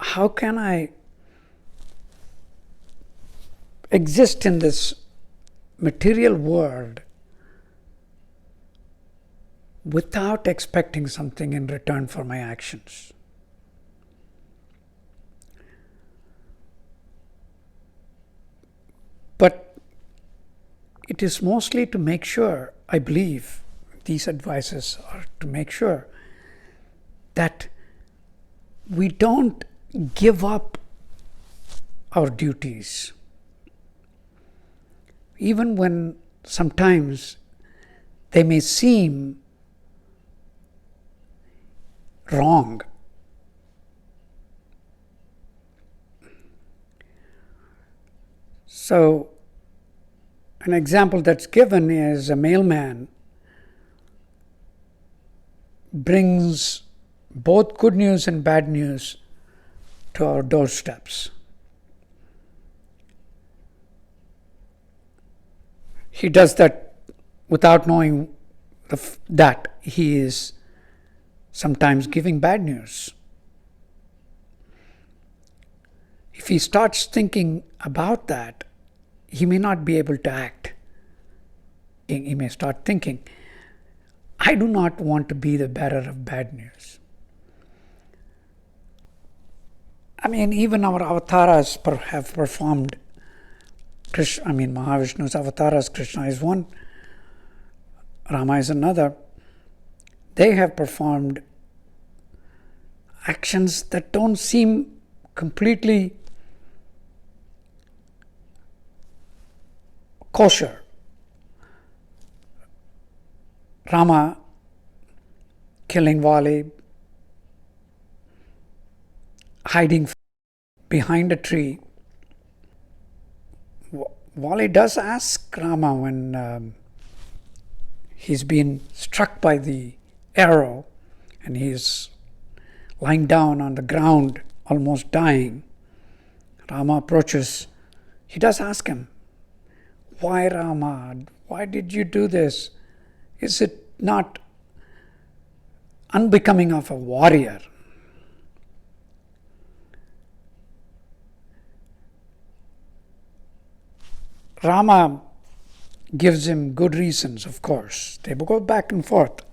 How can I exist in this material world without expecting something in return for my actions? But it is mostly to make sure, I believe, these advices are to make sure that we don't give up our duties. Even when sometimes they may seem wrong. So, an example that's given is a mailman brings both good news and bad news to our doorsteps. He does that without knowing that he is sometimes giving bad news. If he starts thinking about that, he may not be able to act. He may start thinking, I do not want to be the bearer of bad news. I mean, even our avatars have performed. Mahavishnu's avatars, Krishna is one, Rama is another. They have performed actions that don't seem completely kosher. Rama killing Vali, hiding behind a tree. Vali does ask Rama when he's been struck by the arrow and he's lying down on the ground, almost dying. Rama approaches. He does ask him, why, Rama? Why did you do this? Is it not unbecoming of a warrior? Rama gives him good reasons, of course. They go back and forth.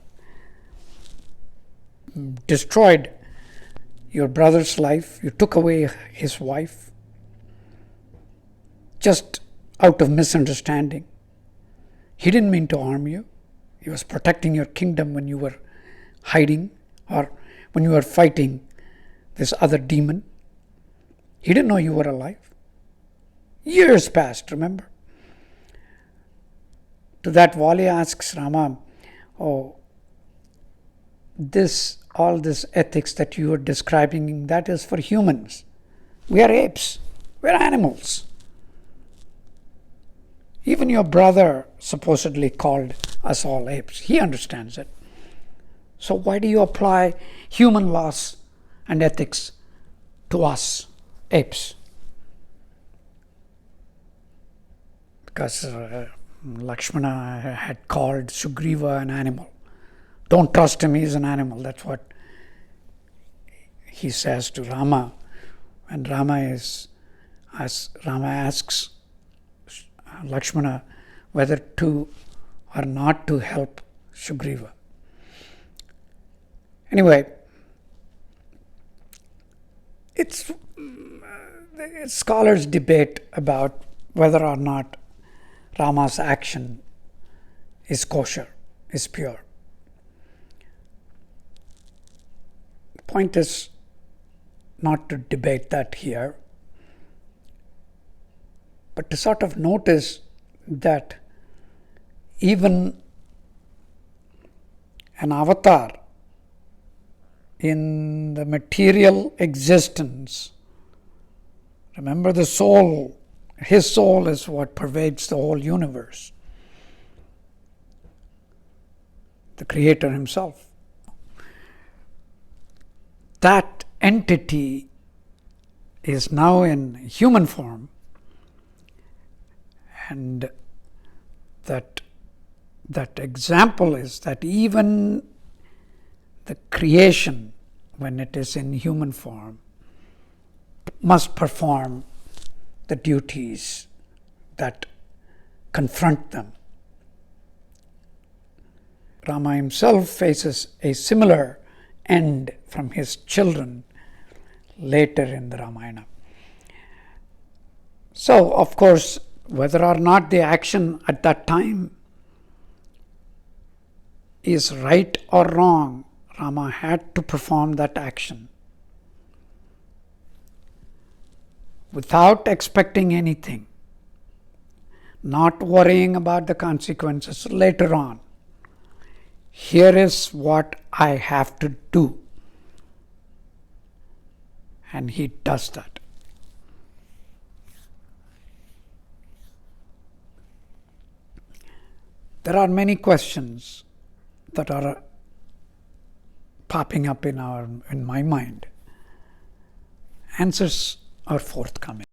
Destroyed your brother's life. You took away his wife. Just out of misunderstanding. He didn't mean to harm you. He was protecting your kingdom when you were hiding or when you were fighting this other demon. He didn't know you were alive. Years passed, remember? To that, Vali asks Rama, all this ethics that you are describing, that is for humans. We are apes. We are animals. Even your brother supposedly called us all apes. He understands it. So why do you apply human laws and ethics to us, apes? Because Lakshmana had called Sugriva an animal. Don't trust him, he's an animal. That's what he says to Rama. And Rama asks Lakshmana whether to or not to help Sugriva. Anyway, scholars debate about whether or not Rama's action is kosher, is pure. The point is not to debate that here, but to sort of notice that even an avatar in the material existence, remember the soul, his soul is what pervades the whole universe. The Creator himself. That entity is now in human form, and that that example is that even the creation, when it is in human form, must perform the duties that confront them. Rama himself faces a similar end from his children later in the Ramayana. So, of course, whether or not the action at that time is right or wrong, Rama had to perform that action without expecting anything, not worrying about the consequences later on. Here is what I have to do. And he does that. There are many questions that are popping up in my mind. Answers are forthcoming.